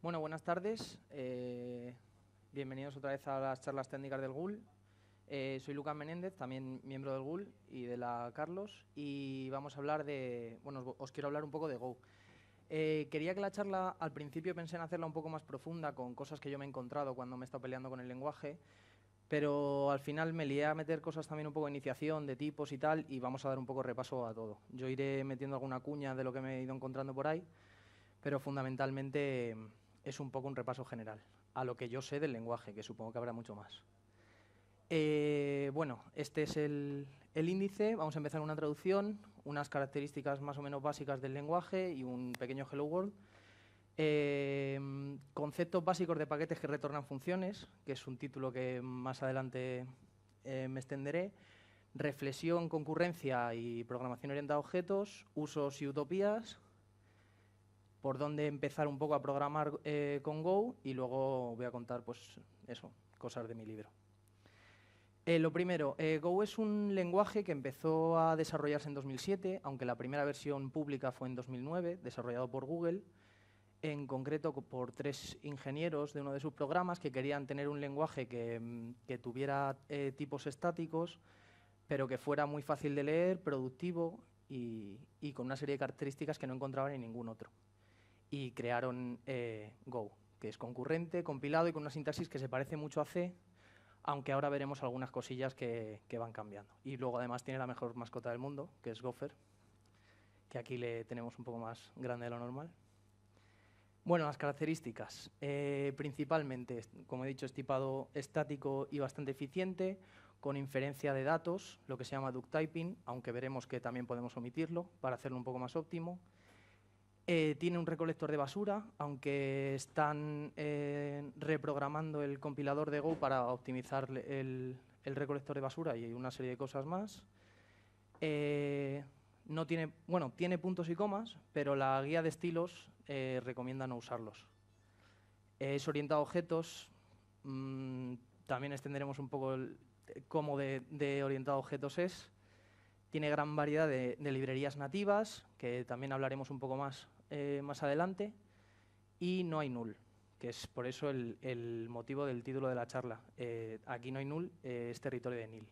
Bueno, buenas tardes. Bienvenidos otra vez a las charlas técnicas del GUL. Soy Lucas Menéndez, también miembro del GUL y de la Carlos, y vamos a hablar de... Bueno, os quiero hablar un poco de Go. Quería que la charla, al principio pensé en hacerla un poco más profunda, con cosas que yo me he encontrado cuando me he estado peleando con el lenguaje, pero al final me lié a meter cosas también un poco de iniciación, de tipos y tal, y vamos a dar un poco repaso a todo. Yo iré metiendo alguna cuña de lo que me he ido encontrando por ahí, pero fundamentalmente es un poco un repaso general a lo que yo sé del lenguaje, que supongo que habrá mucho más. Bueno, este es el índice. Vamos a empezar una traducción, unas características más o menos básicas del lenguaje y un pequeño Hello World. Conceptos básicos de paquetes que retornan funciones, que es un título que más adelante me extenderé. Reflexión, concurrencia y programación orientada a objetos, usos y utopías, por dónde empezar un poco a programar con Go, y luego voy a contar pues eso, cosas de mi libro. Lo primero, Go es un lenguaje que empezó a desarrollarse en 2007, aunque la primera versión pública fue en 2009, desarrollado por Google, en concreto por 3 ingenieros de uno de sus programas que querían tener un lenguaje que tuviera tipos estáticos, pero que fuera muy fácil de leer, productivo y con una serie de características que no encontraban en ningún otro. Y crearon Go, que es concurrente, compilado y con una sintaxis que se parece mucho a C, aunque ahora veremos algunas cosillas que van cambiando. Y luego además tiene la mejor mascota del mundo, que es Gopher, que aquí le tenemos un poco más grande de lo normal. Bueno, las características. Principalmente, como he dicho, es tipado estático y bastante eficiente, con inferencia de datos, lo que se llama duck typing, aunque veremos que también podemos omitirlo para hacerlo un poco más óptimo. Tiene un recolector de basura, aunque están reprogramando el compilador de Go para optimizar el recolector de basura y una serie de cosas más. No tiene, bueno, tiene puntos y comas, pero la guía de estilos recomienda no usarlos. Es orientado a objetos. También extenderemos un poco cómo de orientado a objetos es. Tiene gran variedad de librerías nativas, que también hablaremos un poco más adelante, y no hay null, que es por eso el motivo del título de la charla. Aquí no hay null, es territorio de nil.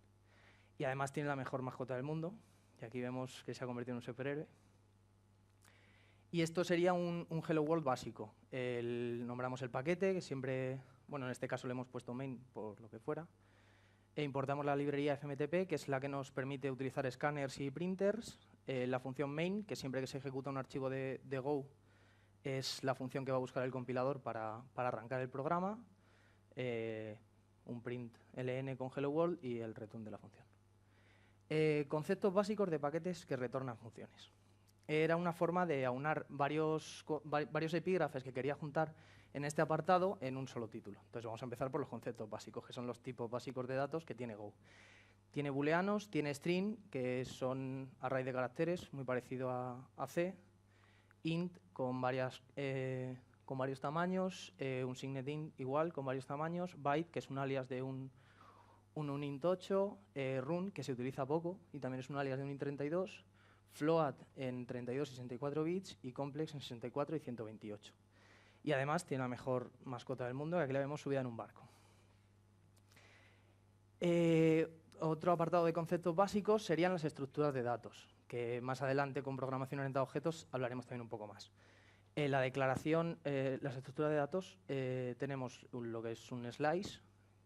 Y además tiene la mejor mascota del mundo, y aquí vemos que se ha convertido en un superhéroe. Y esto sería un Hello World básico. Nombramos el paquete, que siempre, bueno, en este caso le hemos puesto main por lo que fuera. E importamos la librería FMTP, que es la que nos permite utilizar escáneres y printers. La función main, que siempre que se ejecuta un archivo de Go, es la función que va a buscar el compilador para arrancar el programa. Un print ln con hello world y el return de la función. Conceptos básicos de paquetes que retornan funciones. Era una forma de aunar varios epígrafes que quería juntar en este apartado en un solo título. Entonces vamos a empezar por los conceptos básicos, que son los tipos básicos de datos que tiene Go. Tiene booleanos, tiene string, que son array de caracteres, muy parecido a C, int con varios tamaños, un signet int igual con varios tamaños, byte, que es un alias de un int 8, run, que se utiliza poco y también es un alias de un int 32, float en 32 y 64 bits y complex en 64 y 128. Y además tiene la mejor mascota del mundo, que aquí la vemos subida en un barco. Otro apartado de conceptos básicos serían las estructuras de datos, que más adelante con programación orientada a objetos hablaremos también un poco más. En la declaración, las estructuras de datos, tenemos lo que es un slice,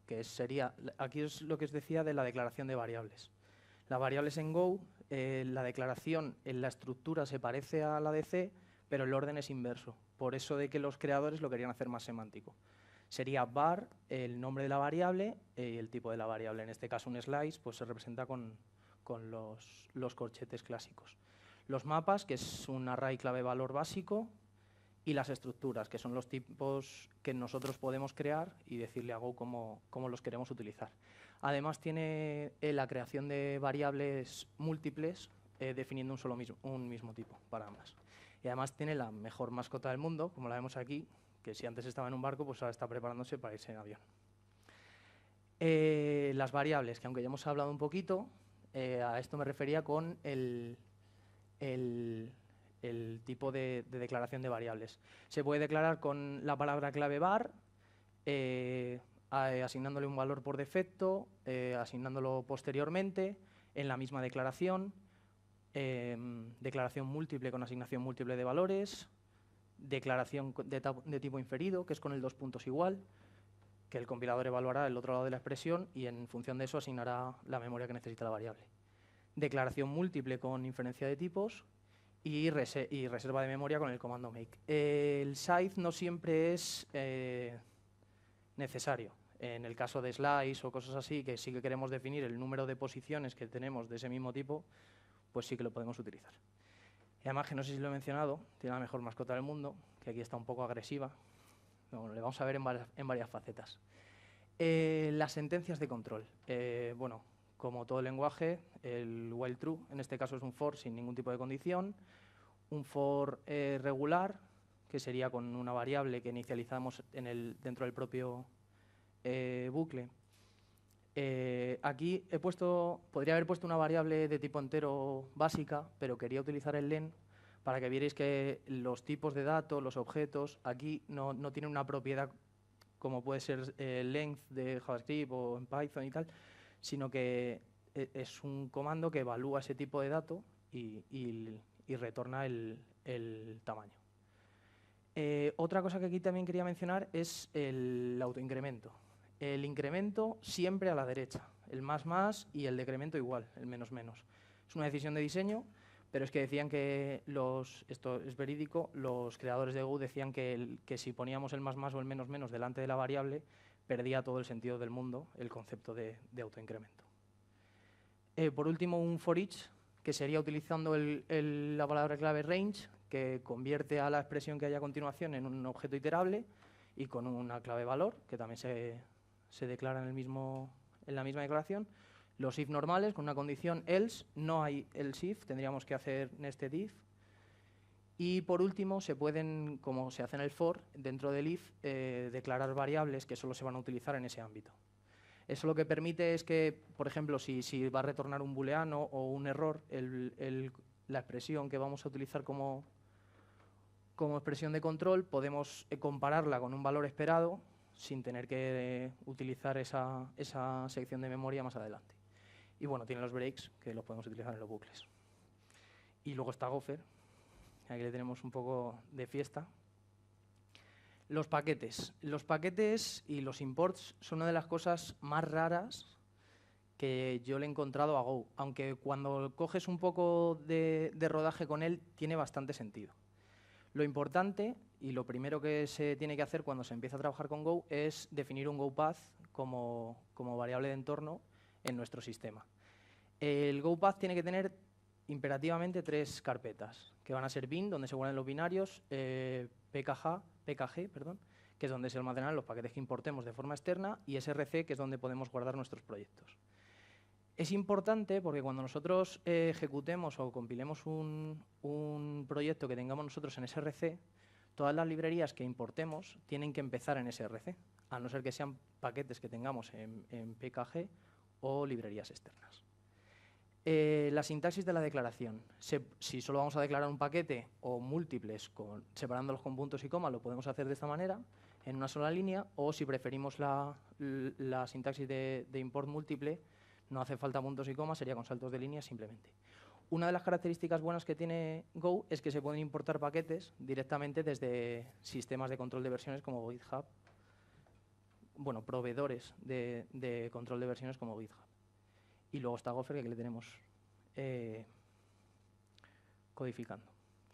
que sería, aquí es lo que os decía de la declaración de variables. Las variables en Go, la declaración en la estructura se parece a la de C, pero el orden es inverso. Por eso de que los creadores lo querían hacer más semántico. Sería var, el nombre de la variable y el tipo de la variable. En este caso un slice, pues se representa con los corchetes clásicos. Los mapas, que es un array clave valor básico, y las estructuras, que son los tipos que nosotros podemos crear y decirle a Go cómo los queremos utilizar. Además tiene la creación de variables múltiples, definiendo un mismo tipo para ambas. Y además tiene la mejor mascota del mundo, como la vemos aquí, que si antes estaba en un barco, pues ahora está preparándose para irse en avión. Las variables, que aunque ya hemos hablado un poquito, a esto me refería con el tipo de declaración de variables. Se puede declarar con la palabra clave var, asignándole un valor por defecto, asignándolo posteriormente, en la misma declaración, declaración múltiple con asignación múltiple de valores, declaración de tipo inferido, que es con el 2 puntos igual, que el compilador evaluará el otro lado de la expresión y en función de eso asignará la memoria que necesita la variable. Declaración múltiple con inferencia de tipos y reserva de memoria con el comando make. El size no siempre es necesario. En el caso de slice o cosas así, que sí que queremos definir el número de posiciones que tenemos de ese mismo tipo, pues sí que lo podemos utilizar. Y además, que no sé si lo he mencionado, tiene la mejor mascota del mundo, que aquí está un poco agresiva. Bueno, le vamos a ver en varias facetas. Las sentencias de control. Bueno, como todo lenguaje, el while true, en este caso es un for sin ningún tipo de condición, un for regular, que sería con una variable que inicializamos dentro del propio bucle. Aquí podría haber puesto una variable de tipo entero básica, pero quería utilizar el len para que vierais que los tipos de datos, los objetos, aquí no tienen una propiedad como puede ser length de JavaScript o en Python y tal, sino que es un comando que evalúa ese tipo de dato y retorna el tamaño. Otra cosa que aquí también quería mencionar es el autoincremento. El incremento siempre a la derecha, el más y el decremento igual, el menos. Es una decisión de diseño, pero es que decían que esto es verídico, los creadores de Go decían que si poníamos el más o el menos delante de la variable, perdía todo el sentido del mundo el concepto de autoincremento. Por último, un for each, que sería utilizando la palabra clave range, que convierte a la expresión que hay a continuación en un objeto iterable y con una clave valor, que también se declara en la misma declaración. Los if normales, con una condición else, no hay else if, tendríamos que hacer nested if. Y por último, se pueden, como se hace en el for, dentro del if, declarar variables que solo se van a utilizar en ese ámbito. Eso lo que permite es que, por ejemplo, si va a retornar un booleano o un error, la expresión que vamos a utilizar como expresión de control, podemos compararla con un valor esperado sin tener que utilizar esa sección de memoria más adelante. Y bueno, tiene los breaks, que los podemos utilizar en los bucles. Y luego está Gopher, aquí le tenemos un poco de fiesta. Los paquetes. Los paquetes y los imports son una de las cosas más raras que yo le he encontrado a Go, aunque cuando coges un poco de rodaje con él, tiene bastante sentido. Lo importante y lo primero que se tiene que hacer cuando se empieza a trabajar con Go es definir un GoPath como variable de entorno en nuestro sistema. El GoPath tiene que tener imperativamente 3 carpetas, que van a ser bin, donde se guardan los binarios, pkg, que es donde se almacenan los paquetes que importemos de forma externa, y src, que es donde podemos guardar nuestros proyectos. Es importante porque cuando nosotros ejecutemos o compilemos un proyecto que tengamos nosotros en src, todas las librerías que importemos tienen que empezar en src, a no ser que sean paquetes que tengamos en pkg o librerías externas. La sintaxis de la declaración. Si solo vamos a declarar un paquete o múltiples, separándolos con puntos y comas, lo podemos hacer de esta manera, en una sola línea, o si preferimos la sintaxis de import múltiple, no hace falta puntos y comas, sería con saltos de línea simplemente. Una de las características buenas que tiene Go es que se pueden importar paquetes directamente desde sistemas de control de versiones como GitHub, bueno, proveedores de control de versiones como GitHub. Y luego está Gopher, que le tenemos codificando.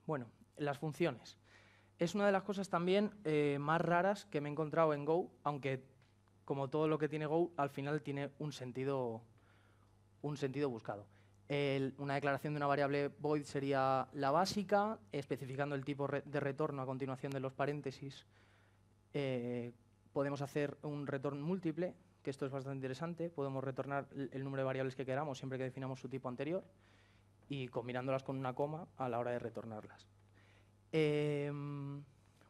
Bueno, las funciones. Es una de las cosas también más raras que me he encontrado en Go, aunque como todo lo que tiene Go, al final tiene un sentido buscado. Una declaración de una variable void sería la básica, especificando el tipo de retorno a continuación de los paréntesis. Podemos hacer un retorno múltiple, que esto es bastante interesante. Podemos retornar el número de variables que queramos siempre que definamos su tipo anterior y combinándolas con una coma a la hora de retornarlas.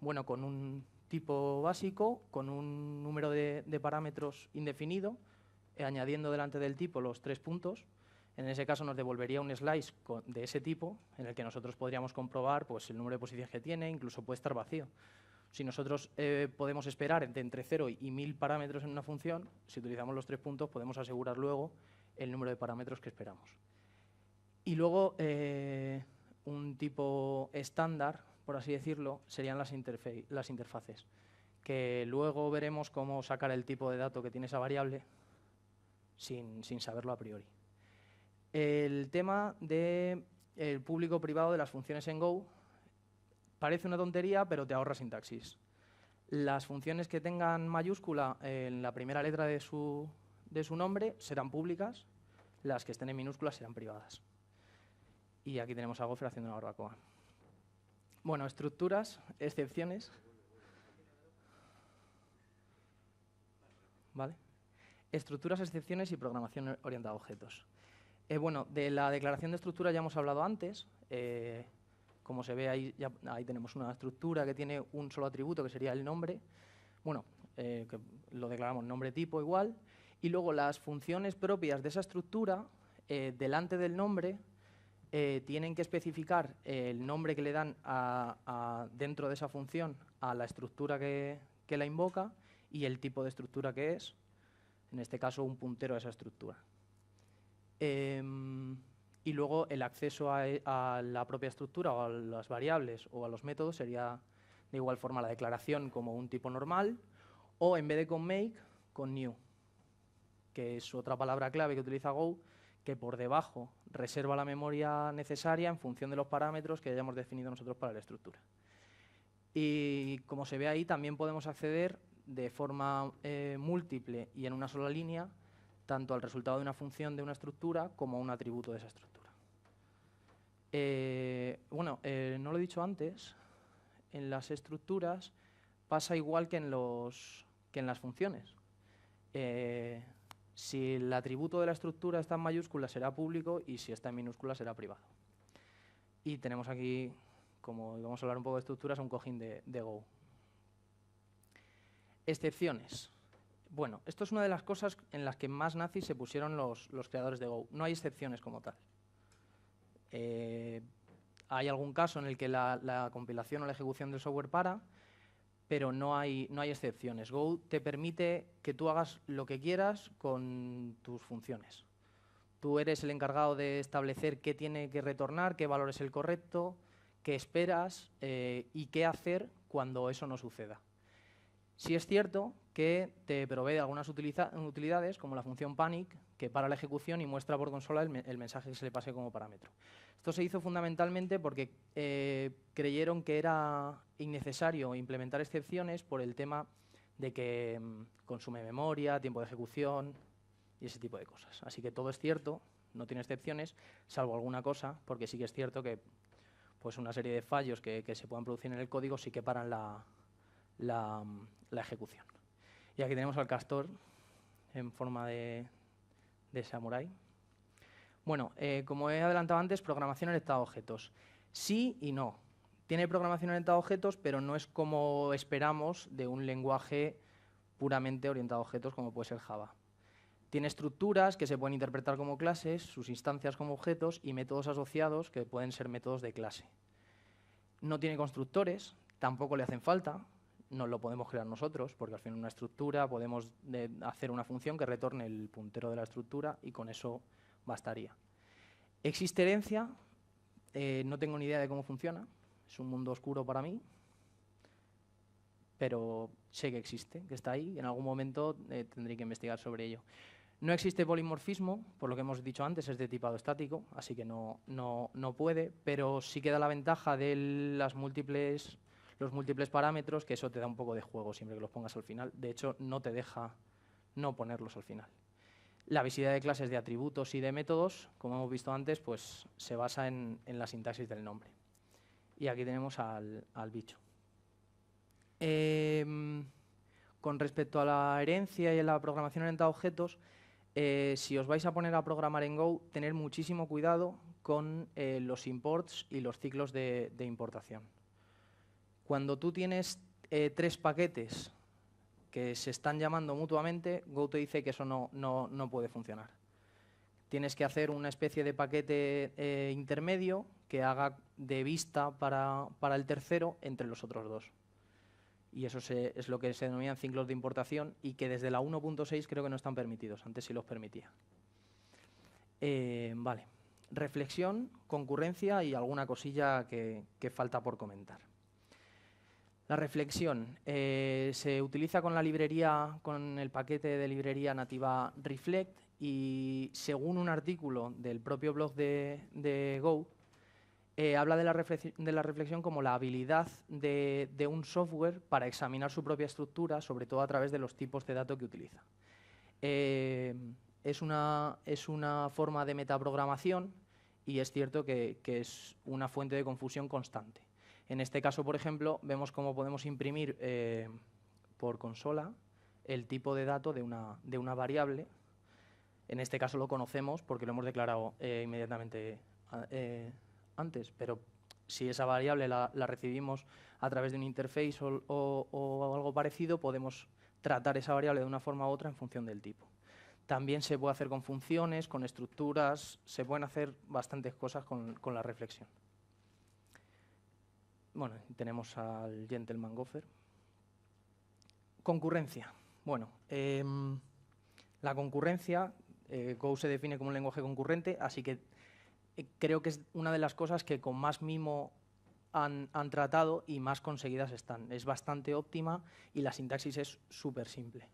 Bueno, con un tipo básico, con un número de parámetros indefinido, añadiendo delante del tipo los 3 puntos. En ese caso nos devolvería un slice de ese tipo en el que nosotros podríamos comprobar pues, el número de posiciones que tiene, incluso puede estar vacío. Si nosotros podemos esperar entre 0 y 1000 parámetros en una función, si utilizamos los 3 puntos podemos asegurar luego el número de parámetros que esperamos. Y luego un tipo estándar, por así decirlo, serían las interfaces, que luego veremos cómo sacar el tipo de dato que tiene esa variable sin saberlo a priori. El tema del público-privado de las funciones en Go parece una tontería, pero te ahorra sintaxis. Las funciones que tengan mayúscula en la primera letra de su nombre serán públicas, las que estén en minúsculas serán privadas. Y aquí tenemos a Gopher haciendo una barbacoa. Bueno, estructuras, excepciones. ¿Vale? Estructuras, excepciones y programación orientada a objetos. Bueno, de la declaración de estructura ya hemos hablado antes. Como se ve ahí, ahí tenemos una estructura que tiene un solo atributo, que sería el nombre. Bueno, que lo declaramos nombre tipo igual. Y luego las funciones propias de esa estructura, delante del nombre, tienen que especificar el nombre que le dan dentro de esa función a la estructura que la invoca y el tipo de estructura que es, en este caso un puntero a esa estructura. Y luego el acceso a la propia estructura o a las variables o a los métodos sería de igual forma la declaración como un tipo normal o en vez de con make, con new, que es otra palabra clave que utiliza Go, que por debajo reserva la memoria necesaria en función de los parámetros que hayamos definido nosotros para la estructura. Y como se ve ahí, también podemos acceder de forma múltiple y en una sola línea tanto al resultado de una función de una estructura como a un atributo de esa estructura. No lo he dicho antes, en las estructuras pasa igual que en las funciones. Si el atributo de la estructura está en mayúscula será público y si está en minúscula será privado. Y tenemos aquí, como vamos a hablar un poco de estructuras, un cojín de Go. Excepciones. Bueno, esto es una de las cosas en las que más nazis se pusieron los creadores de Go. No hay excepciones como tal. Hay algún caso en el que la compilación o la ejecución del software para, pero no hay excepciones. Go te permite que tú hagas lo que quieras con tus funciones. Tú eres el encargado de establecer qué tiene que retornar, qué valor es el correcto, qué esperas y qué hacer cuando eso no suceda. Sí es cierto que te provee de algunas utilidades, como la función panic, que para la ejecución y muestra por consola el mensaje que se le pase como parámetro. Esto se hizo fundamentalmente porque creyeron que era innecesario implementar excepciones por el tema de que consume memoria, tiempo de ejecución y ese tipo de cosas. Así que todo es cierto, no tiene excepciones, salvo alguna cosa, porque sí que es cierto que pues una serie de fallos que se puedan producir en el código sí que paran la ejecución. Y aquí tenemos al castor en forma de samurái. Bueno, como he adelantado antes, programación orientada a objetos. Sí y no. Tiene programación orientada a objetos, pero no es como esperamos de un lenguaje puramente orientado a objetos como puede ser Java. Tiene estructuras que se pueden interpretar como clases, sus instancias como objetos y métodos asociados que pueden ser métodos de clase. No tiene constructores, tampoco le hacen falta. Nos lo podemos crear nosotros, porque al final en una estructura podemos hacer una función que retorne el puntero de la estructura y con eso bastaría. ¿Existe herencia? No tengo ni idea de cómo funciona. Es un mundo oscuro para mí, pero sé que existe, que está ahí. En algún momento tendré que investigar sobre ello. No existe polimorfismo, por lo que hemos dicho antes, es de tipado estático, así que no puede, pero sí que da la ventaja de los múltiples parámetros, que eso te da un poco de juego siempre que los pongas al final. De hecho, no te deja no ponerlos al final. La visibilidad de clases de atributos y de métodos, como hemos visto antes, pues se basa en la sintaxis del nombre. Y aquí tenemos al bicho. Con respecto a la herencia y a la programación orientada a objetos, si os vais a poner a programar en Go, tener muchísimo cuidado con los imports y los ciclos de importación. Cuando tú tienes 3 paquetes que se están llamando mutuamente, Go te dice que eso no puede funcionar. tienes que hacer una especie de paquete intermedio que haga de vista para el tercero entre los otros dos. Y eso es lo que se denominan ciclos de importación y que desde la 1.6 creo que no están permitidos, antes sí los permitía. Vale, reflexión, concurrencia y alguna cosilla que falta por comentar. La reflexión se utiliza con la librería, con el paquete de librería nativa Reflect, y según un artículo del propio blog de Go, habla de la reflexión como la habilidad de un software para examinar su propia estructura, sobre todo a través de los tipos de datos que utiliza. Es una forma de metaprogramación y es cierto que es una fuente de confusión constante. En este caso, por ejemplo, vemos cómo podemos imprimir por consola el tipo de dato de una variable. En este caso lo conocemos porque lo hemos declarado inmediatamente antes, pero si esa variable la recibimos a través de un interface o algo parecido, podemos tratar esa variable de una forma u otra en función del tipo. También se puede hacer con funciones, con estructuras, se pueden hacer bastantes cosas con la reflexión. Bueno, tenemos al Gentleman Gopher. Concurrencia. Bueno, la concurrencia, Go se define como un lenguaje concurrente, así que creo que es una de las cosas que con más mimo han tratado y más conseguidas están. Es bastante óptima y la sintaxis es súper simple.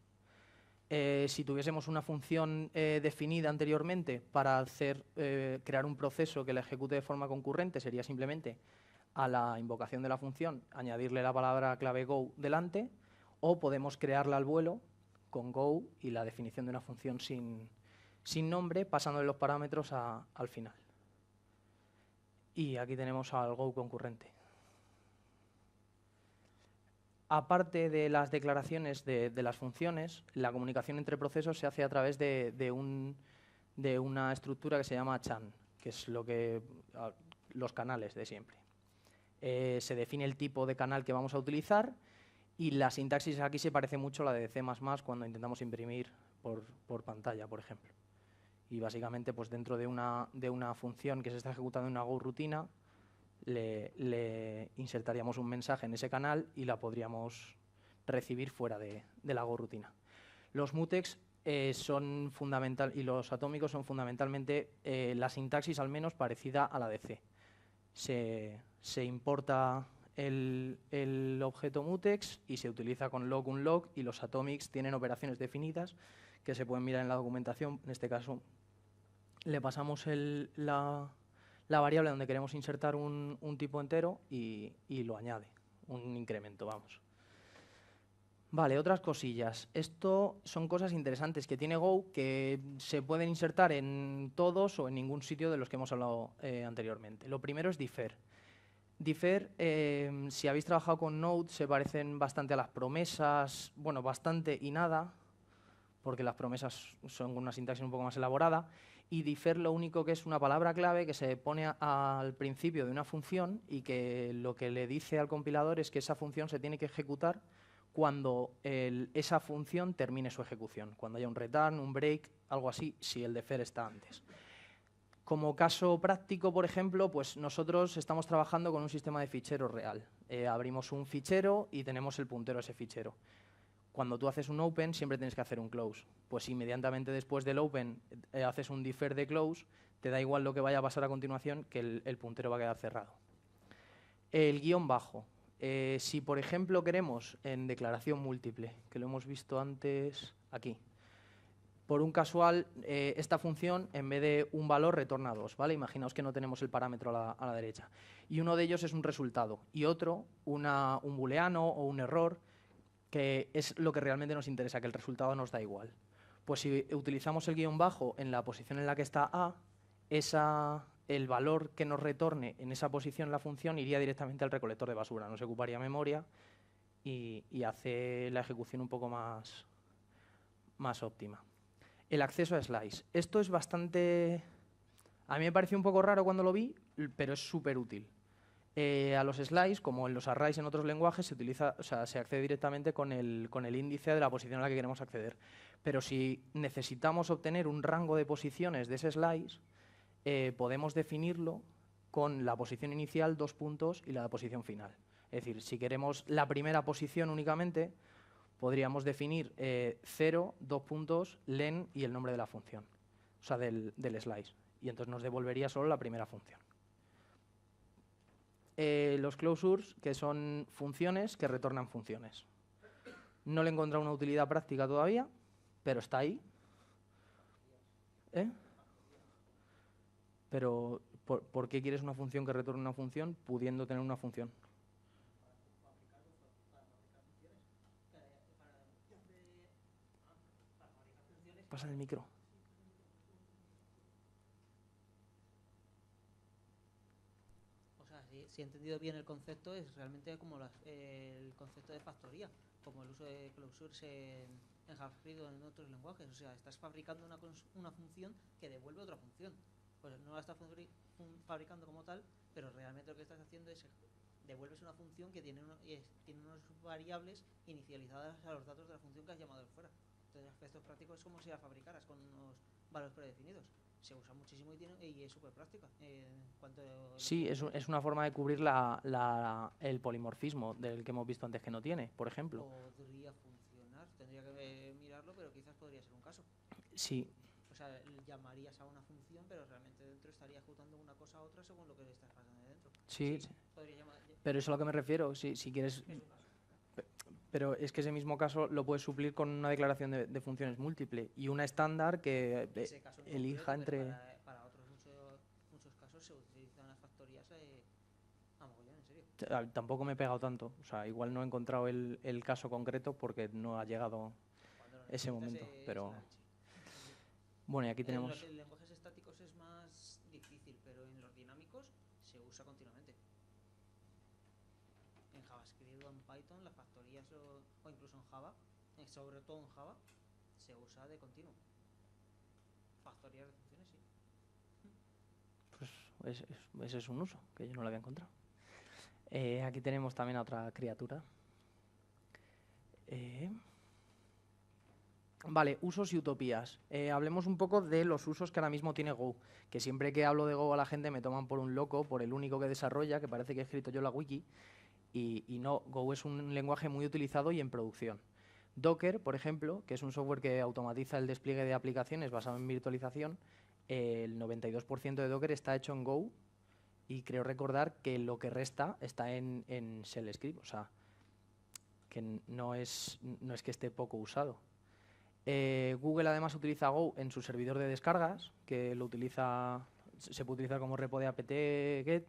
Si tuviésemos una función definida anteriormente para crear un proceso que la ejecute de forma concurrente, sería simplemente a la invocación de la función añadirle la palabra clave Go delante, o podemos crearla al vuelo con Go y la definición de una función sin nombre, pasándole los parámetros al final. Y aquí tenemos al Go concurrente. Aparte de las declaraciones de las funciones, la comunicación entre procesos se hace a través de una estructura que se llama CHAN, que es los canales de siempre. Se define el tipo de canal que vamos a utilizar y la sintaxis aquí se parece mucho a la de C++ cuando intentamos imprimir por pantalla, por ejemplo. Y básicamente, pues dentro de una función que se está ejecutando en una Go rutina, le insertaríamos un mensaje en ese canal y la podríamos recibir fuera de la Go rutina. Los mutex son fundamental y los atómicos son fundamentalmente la sintaxis al menos parecida a la de C. Se importa el objeto mutex y se utiliza con log unlog, y los atomics tienen operaciones definidas que se pueden mirar en la documentación. En este caso le pasamos la variable donde queremos insertar un tipo entero y lo añade, un incremento, vamos. Vale, otras cosillas. Esto son cosas interesantes que tiene Go que se pueden insertar en todos o en ningún sitio de los que hemos hablado anteriormente. Lo primero es defer. Defer, si habéis trabajado con Node, se parecen bastante a las promesas, bueno, bastante y nada, porque las promesas son una sintaxis un poco más elaborada, y defer lo único que es una palabra clave que se pone al principio de una función y que lo que le dice al compilador es que esa función se tiene que ejecutar cuando esa función termine su ejecución, cuando haya un return, un break, algo así, si el defer está antes. Como caso práctico, por ejemplo, pues nosotros estamos trabajando con un sistema de ficheros real. Abrimos un fichero y tenemos el puntero a ese fichero. Cuando tú haces un open, siempre tienes que hacer un close. Pues inmediatamente después del open haces un defer de close, te da igual lo que vaya a pasar a continuación, que el puntero va a quedar cerrado. El guión bajo. Si, por ejemplo, queremos en declaración múltiple, que lo hemos visto antes aquí, por un casual, esta función, en vez de un valor, retorna 2, ¿vale? Imaginaos que no tenemos el parámetro a la derecha. Y uno de ellos es un resultado, y otro, un booleano o un error, que es lo que realmente nos interesa, que el resultado nos da igual. Pues si utilizamos el guión bajo en la posición en la que está A, el valor que nos retorne en esa posición la función iría directamente al recolector de basura, no se ocuparía memoria y hace la ejecución un poco más óptima. El acceso a slice. Esto es bastante... A mí me pareció un poco raro cuando lo vi, pero es súper útil. A los slice, como en los arrays en otros lenguajes, se utiliza, o sea, se accede directamente con el índice de la posición a la que queremos acceder. Pero si necesitamos obtener un rango de posiciones de ese slice, podemos definirlo con la posición inicial, 2 puntos, y la posición final. Es decir, si queremos la primera posición únicamente, podríamos definir 0, 2 puntos, len y el nombre de la función, o sea, del slice. Y entonces nos devolvería solo la primera función. Los closures, que son funciones que retornan funciones. No le he encontrado una utilidad práctica todavía, pero está ahí. Pero, ¿por qué quieres una función que retorne una función pudiendo tener una función? Pasa el micro. Si he entendido bien el concepto, es realmente como el concepto de factoría, como el uso de closures en JavaScript o en otros lenguajes. O sea, estás fabricando una función que devuelve otra función. Pues no la estás fabricando como tal, pero realmente lo que estás haciendo es devuelves una función que tiene unas variables inicializadas a los datos de la función que has llamado de fuera. Entonces, aspectos prácticos es como si la fabricaras con unos valores predefinidos. Se usa muchísimo y es súper práctica. Sí, es una forma de cubrir el polimorfismo del que hemos visto antes que no tiene, por ejemplo. Podría funcionar, tendría que mirarlo, pero quizás podría ser un caso. Sí. O sea, llamarías a una función, pero realmente dentro estaría ejecutando una cosa a otra según lo que le estás pasando de dentro. Sí. Pero eso es a lo que me refiero, si quieres... Pero es que ese mismo caso lo puedes suplir con una declaración de funciones múltiple y una estándar que elija entre... Para otros muchos casos se utilizan las factorías a mogollón, en serio. Tampoco me he pegado tanto, o sea, igual no he encontrado el caso concreto porque no ha llegado ese momento, pero... Bueno, y aquí tenemos... En los lenguajes estáticos es más difícil, pero en los dinámicos se usa continuamente. En JavaScript o en Python, las factorías o incluso en Java, sobre todo en Java, se usa de continuo. Factorías de funciones, sí. Pues ese es un uso que yo no lo había encontrado. Aquí tenemos también a otra criatura. Vale, usos y utopías. Hablemos un poco de los usos que ahora mismo tiene Go, que siempre que hablo de Go a la gente me toman por un loco, por el único que desarrolla, que parece que he escrito yo la wiki, y no, Go es un lenguaje muy utilizado y en producción. Docker, por ejemplo, que es un software que automatiza el despliegue de aplicaciones basado en virtualización, el 92% de Docker está hecho en Go y creo recordar que lo que resta está en Shell Script, o sea, que no es que esté poco usado. Google además utiliza Go en su servidor de descargas, que se puede utilizar como repo de apt-get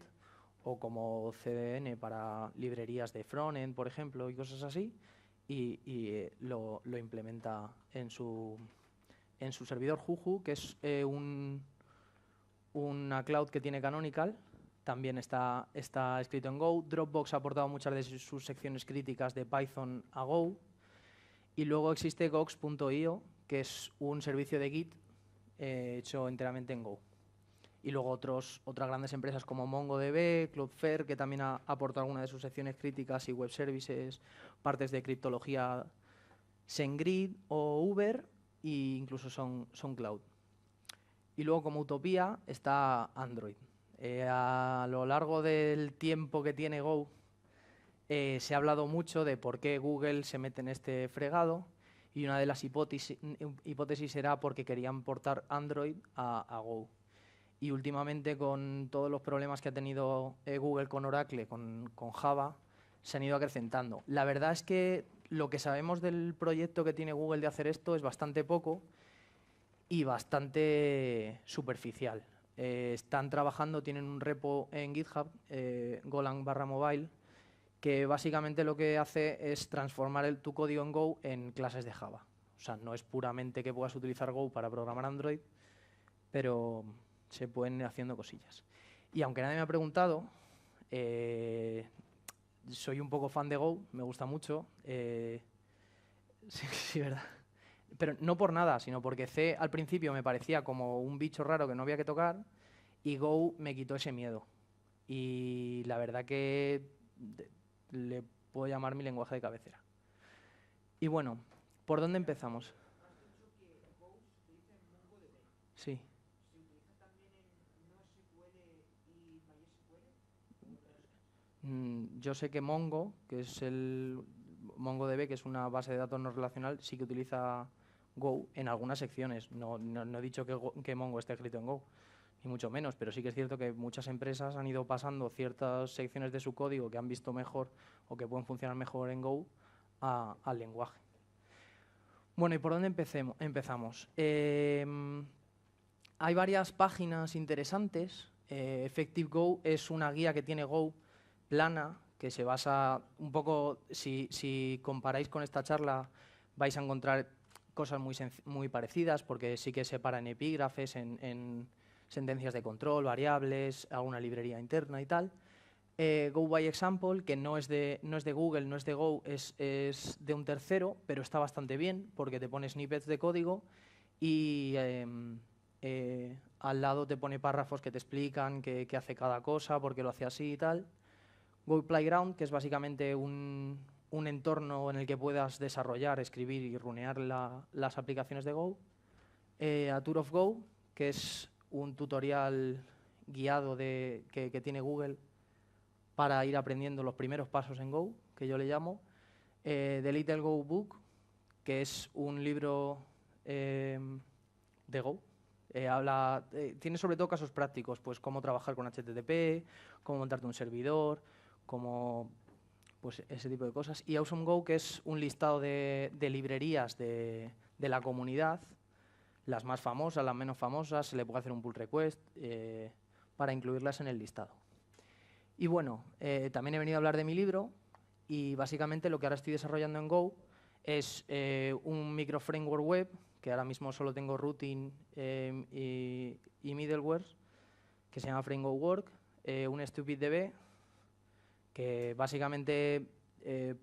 o como CDN para librerías de frontend, por ejemplo, y cosas así, y lo implementa en su servidor Juju, que es una cloud que tiene Canonical, también está escrito en Go. Dropbox ha aportado muchas de sus secciones críticas de Python a Go. Y luego existe Gox.io, que es un servicio de Git hecho enteramente en Go. Y luego otras grandes empresas como MongoDB, Cloudflare, que también ha aportado algunas de sus secciones críticas y web services, partes de criptología, SendGrid o Uber, e incluso SoundCloud. Y luego como utopía está Android. A lo largo del tiempo que tiene Go, se ha hablado mucho de por qué Google se mete en este fregado y una de las hipótesis era porque querían portar Android a Go. Y últimamente con todos los problemas que ha tenido Google con Oracle, con Java, se han ido acrecentando. La verdad es que lo que sabemos del proyecto que tiene Google de hacer esto es bastante poco y bastante superficial. Están trabajando, tienen un repo en GitHub, Golang/mobile, que básicamente lo que hace es transformar tu código en Go en clases de Java. O sea, no es puramente que puedas utilizar Go para programar Android, pero se pueden ir haciendo cosillas. Y aunque nadie me ha preguntado, soy un poco fan de Go, me gusta mucho. Sí, verdad. Pero no por nada, sino porque C al principio me parecía como un bicho raro que no había que tocar y Go me quitó ese miedo. y la verdad que le puedo llamar mi lenguaje de cabecera. Y bueno, ¿por dónde empezamos? Sí. Yo sé que Mongo, que es el MongoDB, que es una base de datos no relacional, sí que utiliza Go en algunas secciones. No he dicho que Mongo esté escrito en Go, ni mucho menos, pero sí que es cierto que muchas empresas han ido pasando ciertas secciones de su código que han visto mejor o que pueden funcionar mejor en Go al lenguaje. Bueno, ¿y por dónde empezamos? Hay varias páginas interesantes. Effective Go es una guía que tiene Go plana, que se basa un poco, si comparáis con esta charla, vais a encontrar cosas muy parecidas, porque sí que separa en epígrafes, en sentencias de control, variables, alguna librería interna y tal. Go by Example, que no es de Google, no es de Go, es de un tercero, pero está bastante bien, porque te pone snippets de código y al lado te pone párrafos que te explican qué hace cada cosa, por qué lo hace así y tal. Go Playground, que es básicamente un entorno en el que puedas desarrollar, escribir y runear las aplicaciones de Go. A Tour of Go, que es un tutorial guiado que tiene Google para ir aprendiendo los primeros pasos en Go, que yo le llamo. The Little Go Book, que es un libro de Go. Tiene sobre todo casos prácticos, pues cómo trabajar con HTTP, cómo montarte un servidor, cómo, pues ese tipo de cosas. Y Awesome Go, que es un listado de librerías de la comunidad, las más famosas, las menos famosas, se le puede hacer un pull request para incluirlas en el listado. Y bueno, también he venido a hablar de mi libro y básicamente lo que ahora estoy desarrollando en Go es un micro framework web, que ahora mismo solo tengo routing y middleware, que se llama Framework, un StupidDB, que básicamente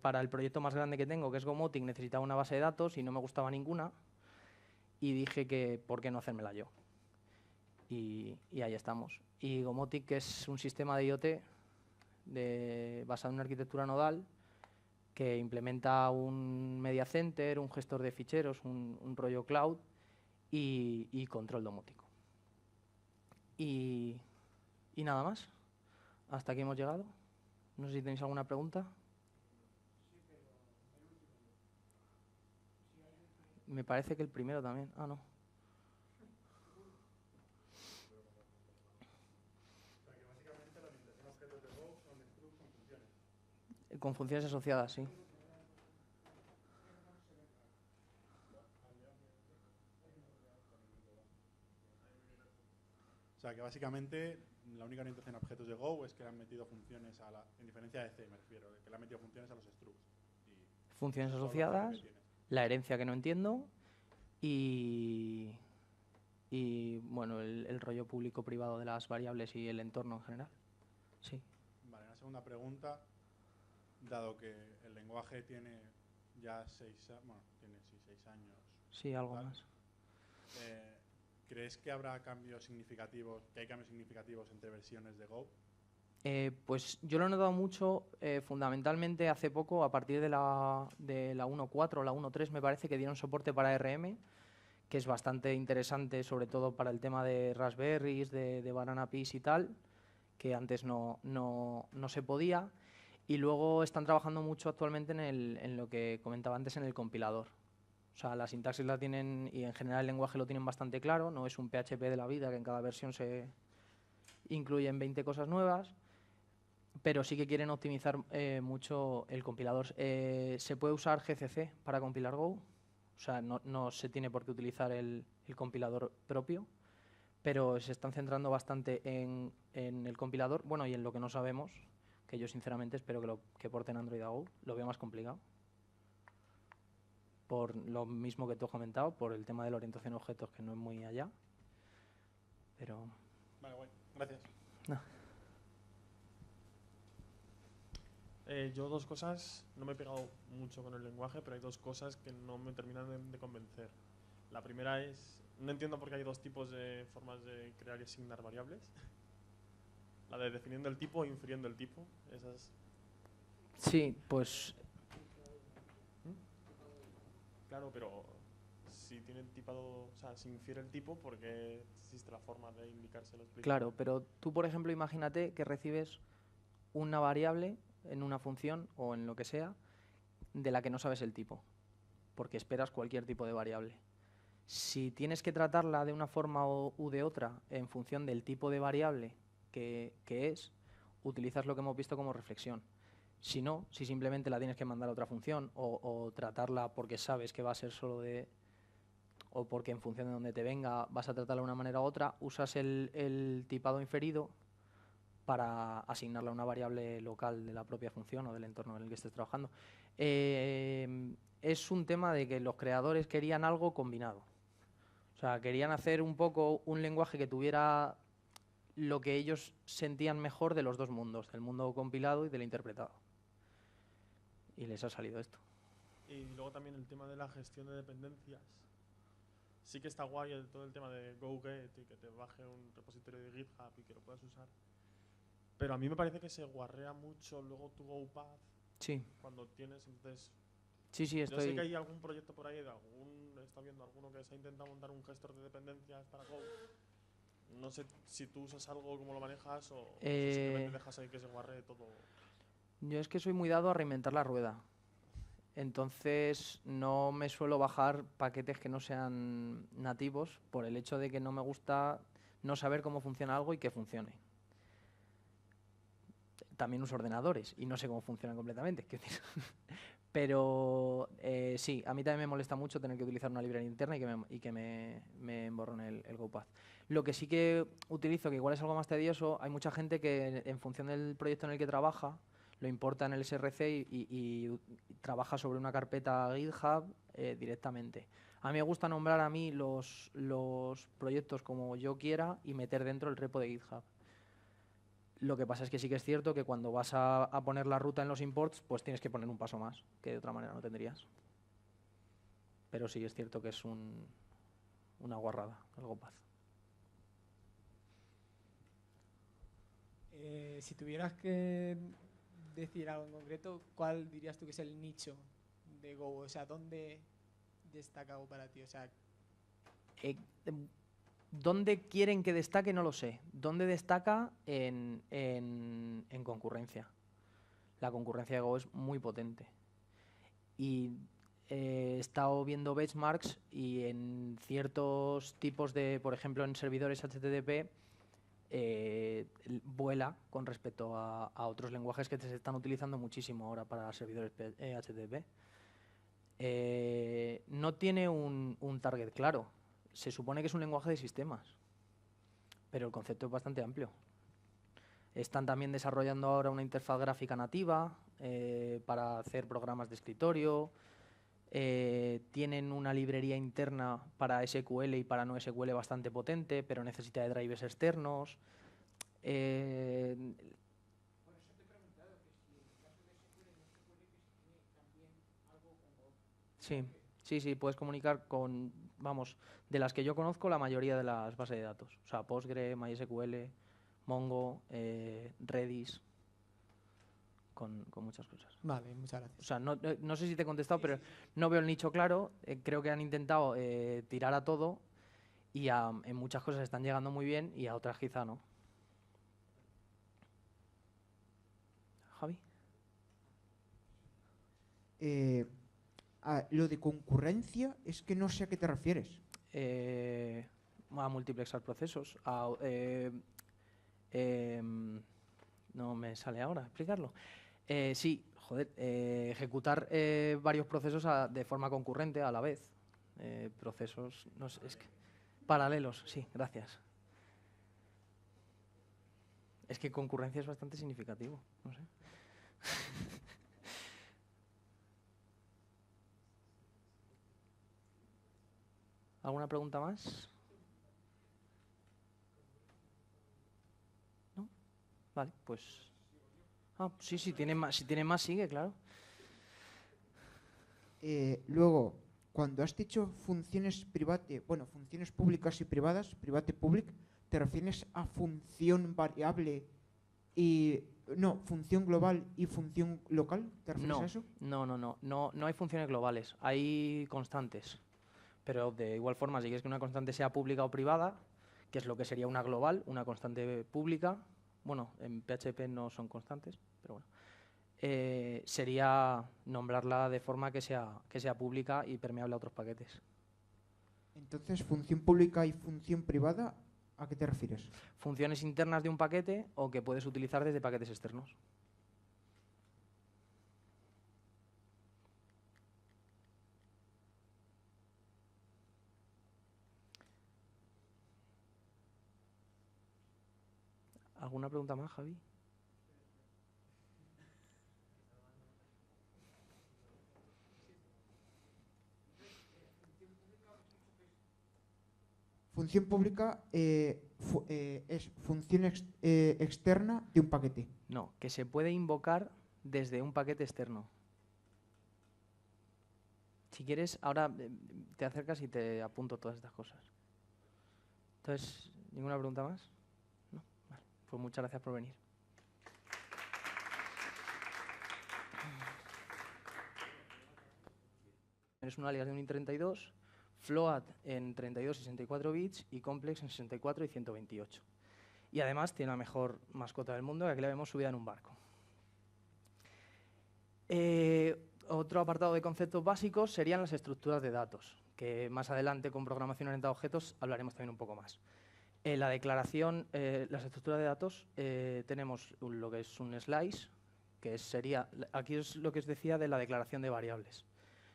para el proyecto más grande que tengo, que es Gomotic, necesitaba una base de datos y no me gustaba ninguna, y dije que por qué no hacérmela yo. Y ahí estamos. Y Gomotic, que es un sistema de IoT basado en una arquitectura nodal, que implementa un media center, un gestor de ficheros, un rollo cloud y control domótico. Y nada más. Hasta aquí hemos llegado. No sé si tenéis alguna pregunta. Me parece que el primero también. Ah, no. Con funciones asociadas, sí. O sea, que básicamente la única orientación a objetos de Go es que le han metido funciones en diferencia de C, me refiero, que le han metido funciones a los structs. Funciones asociadas, la herencia que no entiendo y bueno, el rollo público-privado de las variables y el entorno en general. Sí. Vale, una segunda pregunta. Dado que el lenguaje tiene ya 6 años. Sí, algo más. ¿Crees que habrá cambios significativos, entre versiones de Go? Pues yo lo he notado mucho, fundamentalmente hace poco, a partir de la 1.4 o la 1.3 me parece que dieron soporte para RM, que es bastante interesante, sobre todo para el tema de Raspberries, de Banana Peas y tal, que antes no se podía. Y luego están trabajando mucho actualmente en lo que comentaba antes, en el compilador. O sea, la sintaxis la tienen, y en general el lenguaje lo tienen bastante claro, no es un PHP de la vida que en cada versión se incluyen 20 cosas nuevas, pero sí que quieren optimizar mucho el compilador. Se puede usar GCC para compilar Go, o sea, no se tiene por qué utilizar el compilador propio, pero se están centrando bastante en el compilador, bueno, y en lo que no sabemos, que yo sinceramente espero que porten Android a Go, lo veo más complicado. Por lo mismo que tú has comentado, por el tema de la orientación a objetos, que no es muy allá, pero... Vale, bueno, gracias. No. Yo dos cosas, no me he pegado mucho con el lenguaje, pero hay dos cosas que no me terminan de convencer. La primera es, no entiendo por qué hay dos tipos de formas de crear y asignar variables. La de definiendo el tipo o infiriendo el tipo. Esas. Sí, pues Claro, pero si tiene tipado, o sea, si infiere el tipo, porque existe la forma de indicárselo explícitamente. claro, pero tú, por ejemplo, imagínate que recibes una variable en una función o en lo que sea de la que no sabes el tipo, porque esperas cualquier tipo de variable. Si tienes que tratarla de una forma u de otra en función del tipo de variable que es, utilizas lo que hemos visto como reflexión. Si no, si simplemente la tienes que mandar a otra función o tratarla porque sabes que va a ser solo de... o porque en función de donde te venga vas a tratarla de una manera u otra, usas el tipado inferido para asignarle a una variable local de la propia función o del entorno en el que estés trabajando. Es un tema de que los creadores querían algo combinado. O sea, querían hacer un poco un lenguaje que tuviera lo que ellos sentían mejor de los dos mundos, del mundo compilado y del interpretado. Y les ha salido esto. Y luego también el tema de la gestión de dependencias. Sí que está guay todo el tema de GoGet y que te baje un repositorio de GitHub y que lo puedas usar. Pero a mí me parece que se guarrea mucho luego tu GoPath Sí, cuando tienes, entonces... sí, Yo sé que estoy... hay algún proyecto por ahí, está viendo alguno que se ha intentado montar un gestor de dependencias para Go. No sé si tú usas algo, cómo lo manejas o si simplemente dejas ahí que se guarree todo. Yo es que soy muy dado a reinventar la rueda. Entonces no me suelo bajar paquetes que no sean nativos por el hecho de que no me gusta no saber cómo funciona algo y que funcione. También uso ordenadores y no sé cómo funcionan completamente. Pero sí, a mí también me molesta mucho tener que utilizar una librería interna y que me emborrone el GoPath. Lo que sí que utilizo, que igual es algo más tedioso, hay mucha gente que en función del proyecto en el que trabaja, lo importa en el SRC y trabaja sobre una carpeta GitHub directamente. A mí me gusta nombrar a mí los proyectos como yo quiera y meter dentro el repo de GitHub. Lo que pasa es que sí que es cierto que cuando vas a poner la ruta en los imports, pues tienes que poner un paso más, que de otra manera no tendrías. Pero sí es cierto que es una guarrada, el GoPath. Si tuvieras que decir algo en concreto, ¿cuál dirías tú que es el nicho de Go? O sea, ¿dónde destaca Go para ti? O sea, ¿dónde quieren que destaque? No lo sé. ¿Dónde destaca? En concurrencia. La concurrencia de Go es muy potente. Y he estado viendo benchmarks y en ciertos tipos de, por ejemplo, en servidores HTTP, vuela con respecto a otros lenguajes que se están utilizando muchísimo ahora para servidores HTTP. No tiene un target claro. Se supone que es un lenguaje de sistemas, pero el concepto es bastante amplio. Están también desarrollando ahora una interfaz gráfica nativa para hacer programas de escritorio. Tienen una librería interna para SQL y para no SQL bastante potente, pero necesita de drivers externos. por eso te he preguntado que si en el caso de SQL y no SQL, que si tiene también algo con Go. Sí, puedes comunicar con, vamos, de las que yo conozco, la mayoría de las bases de datos. O sea, Postgre, MySQL, Mongo, Redis, con muchas cosas. Vale, muchas O gracias. sea, no sé si te he contestado, pero no veo el nicho claro. Creo que han intentado tirar a todo y en muchas cosas están llegando muy bien y a otras quizá no. Javi. Lo de concurrencia es que no sé a qué te refieres. A multiplexar procesos. No me sale ahora explicarlo. Sí, joder, ejecutar varios procesos de forma concurrente a la vez. Procesos, no sé, es que paralelos, sí, gracias. Es que concurrencia es bastante significativo, no sé. ¿Alguna pregunta más? ¿No? Vale, pues... sí, si tiene más, sigue, claro. Luego, cuando has dicho funciones funciones públicas y privadas, private public, ¿te refieres a función variable Y no, función global y función local, ¿te refieres a eso? No hay funciones globales, hay constantes. Pero de igual forma, si quieres que una constante sea pública o privada, que es lo que sería una global, una constante pública, bueno, en PHP no son constantes, pero bueno, sería nombrarla de forma que sea pública y permeable a otros paquetes. Entonces, función pública y función privada, ¿a qué te refieres? Funciones internas de un paquete o que puedes utilizar desde paquetes externos. ¿Alguna pregunta más, Javi? Función pública es función externa de un paquete. No, que se puede invocar desde un paquete externo. Si quieres, ahora te acercas y te apunto todas estas cosas. Entonces, ¿ninguna pregunta más? No. Vale. Pues muchas gracias por venir. Es un alias de un int32, float en 32 y 64 bits y complex en 64 y 128. Y además tiene la mejor mascota del mundo, que aquí la vemos subida en un barco. Otro apartado de conceptos básicos serían las estructuras de datos, que más adelante con programación orientada a objetos hablaremos también un poco más. En la declaración, las estructuras de datos, tenemos lo que es un slice, que sería, aquí es lo que os decía de la declaración de variables.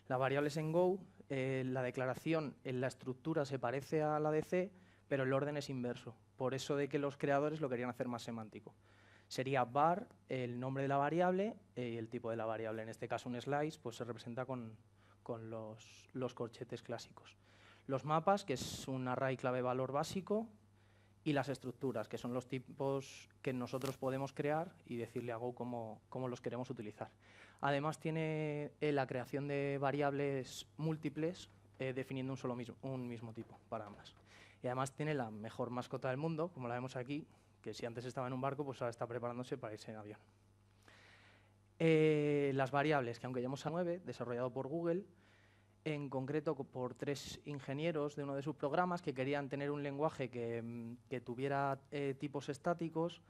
Las variables en Go, la declaración en la estructura se parece a la de C, pero el orden es inverso. Por eso de que los creadores lo querían hacer más semántico. Sería var, el nombre de la variable y el tipo de la variable. En este caso un slice pues se representa con los corchetes clásicos. Los mapas, que es un array clave valor básico, y las estructuras, que son los tipos que nosotros podemos crear y decirle a Go cómo los queremos utilizar. Además tiene la creación de variables múltiples definiendo un mismo tipo para ambas. Y además tiene la mejor mascota del mundo, como la vemos aquí, que si antes estaba en un barco, pues ahora está preparándose para irse en avión. Las variables, que aunque llamamos a 9, desarrollado por Google, en concreto por 3 ingenieros de uno de sus programas que querían tener un lenguaje que tuviera tipos estáticos,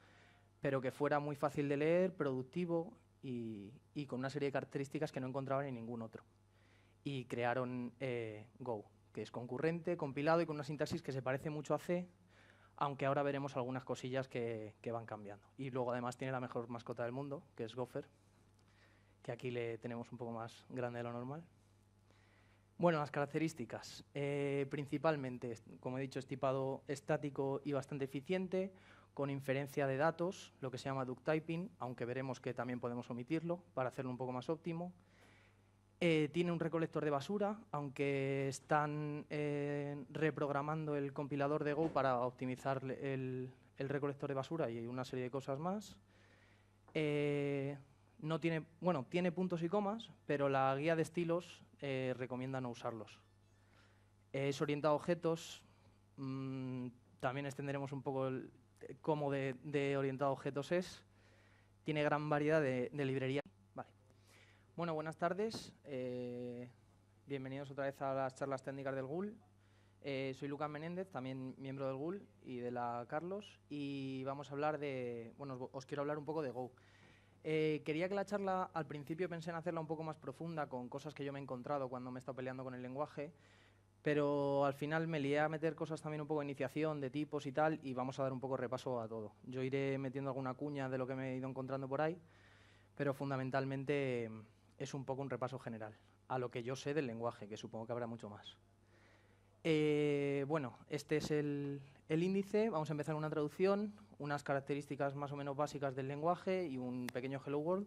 pero que fuera muy fácil de leer, productivo y con una serie de características que no encontraban en ningún otro. Y crearon Go, que es concurrente, compilado y con una sintaxis que se parece mucho a C, aunque ahora veremos algunas cosillas que van cambiando. Y luego además tiene la mejor mascota del mundo, que es Gopher, que aquí le tenemos un poco más grande de lo normal. Bueno, las características. Principalmente, como he dicho, es tipado estático y bastante eficiente, con inferencia de datos, lo que se llama duck typing, aunque veremos que también podemos omitirlo para hacerlo un poco más óptimo. Tiene un recolector de basura, aunque están reprogramando el compilador de Go para optimizar el recolector de basura y una serie de cosas más. Tiene puntos y comas, pero la guía de estilos recomienda no usarlos. Es orientado a objetos. También extenderemos un poco cómo de orientado a objetos es. Tiene gran variedad de librerías. Vale. Bueno, buenas tardes. Bienvenidos otra vez a las charlas técnicas del GUL. Soy Lucas Menéndez, también miembro del GUL y de la Carlos. Y vamos a hablar os quiero hablar un poco de Go. Quería que la charla, al principio pensé en hacerla un poco más profunda con cosas que yo me he encontrado cuando me he estado peleando con el lenguaje, pero al final me lié a meter cosas también un poco de iniciación, de tipos y tal, y vamos a dar un poco repaso a todo. Yo iré metiendo alguna cuña de lo que me he ido encontrando por ahí, pero fundamentalmente es un poco un repaso general a lo que yo sé del lenguaje, que supongo que habrá mucho más. Este es el índice. Vamos a empezar una traducción, unas características más o menos básicas del lenguaje y un pequeño Hello World.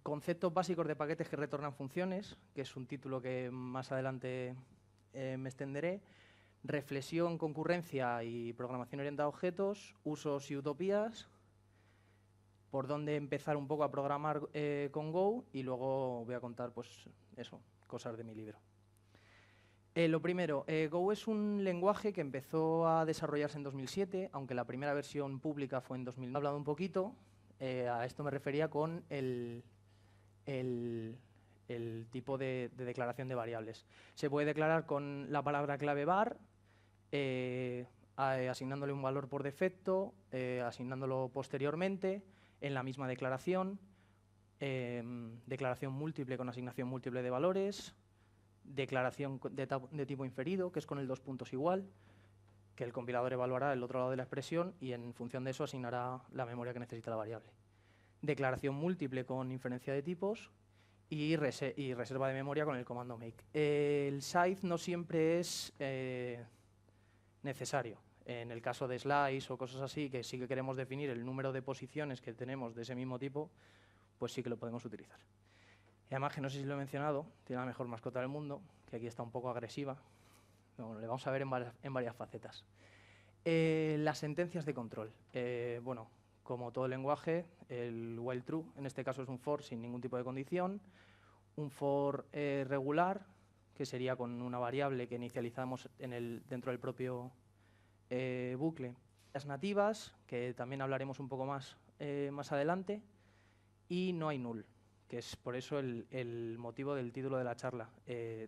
Conceptos básicos de paquetes que retornan funciones, que es un título que más adelante me extenderé. Reflexión, concurrencia y programación orientada a objetos, usos y utopías. Por dónde empezar un poco a programar con Go y luego voy a contar cosas de mi libro. Lo primero, Go es un lenguaje que empezó a desarrollarse en 2007, aunque la primera versión pública fue en 2009. He hablado un poquito, a esto me refería con el tipo de declaración de variables. Se puede declarar con la palabra clave var, asignándole un valor por defecto, asignándolo posteriormente, en la misma declaración, declaración múltiple con asignación múltiple de valores, declaración de tipo inferido, que es con el 2 puntos igual, que el compilador evaluará el otro lado de la expresión y en función de eso asignará la memoria que necesita la variable. Declaración múltiple con inferencia de tipos y reserva de memoria con el comando make. El size no siempre es necesario. En el caso de slice o cosas así, que sí que queremos definir el número de posiciones que tenemos de ese mismo tipo, pues sí que lo podemos utilizar. Y además, que no sé si lo he mencionado, tiene la mejor mascota del mundo, que aquí está un poco agresiva. Bueno, le vamos a ver en varias facetas. Las sentencias de control. Bueno, como todo lenguaje, el while true, en este caso es un for sin ningún tipo de condición. Un for regular, que sería con una variable que inicializamos dentro del propio bucle. Las nativas, que también hablaremos un poco más adelante. Y no hay null, que es por eso el motivo del título de la charla.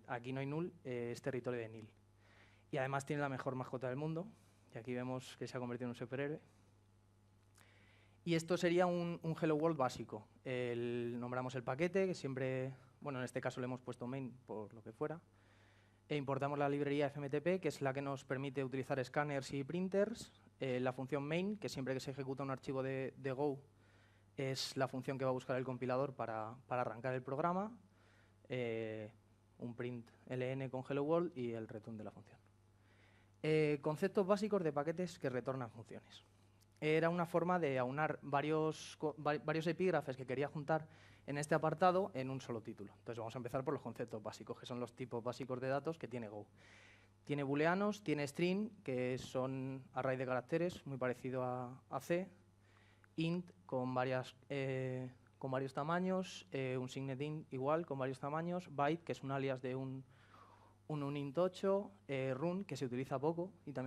Aquí no hay null, es territorio de nil. Y además tiene la mejor mascota del mundo, y aquí vemos que se ha convertido en un superhéroe. Y esto sería un Hello World básico. Nombramos el paquete, que siempre, bueno, en este caso le hemos puesto main por lo que fuera. E importamos la librería FMTP, que es la que nos permite utilizar scanners y printers. La función main, que siempre que se ejecuta un archivo de Go, es la función que va a buscar el compilador para arrancar el programa, un print ln con hello world y el return de la función. Conceptos básicos de paquetes que retornan funciones. Era una forma de aunar varios epígrafes que quería juntar en este apartado en un solo título. Entonces vamos a empezar por los conceptos básicos, que son los tipos básicos de datos que tiene Go. Tiene booleanos, tiene string, que son array de caracteres, muy parecido a C, int con varios tamaños, un signet int igual con varios tamaños, byte, que es un alias de un int8, run, que se utiliza poco y también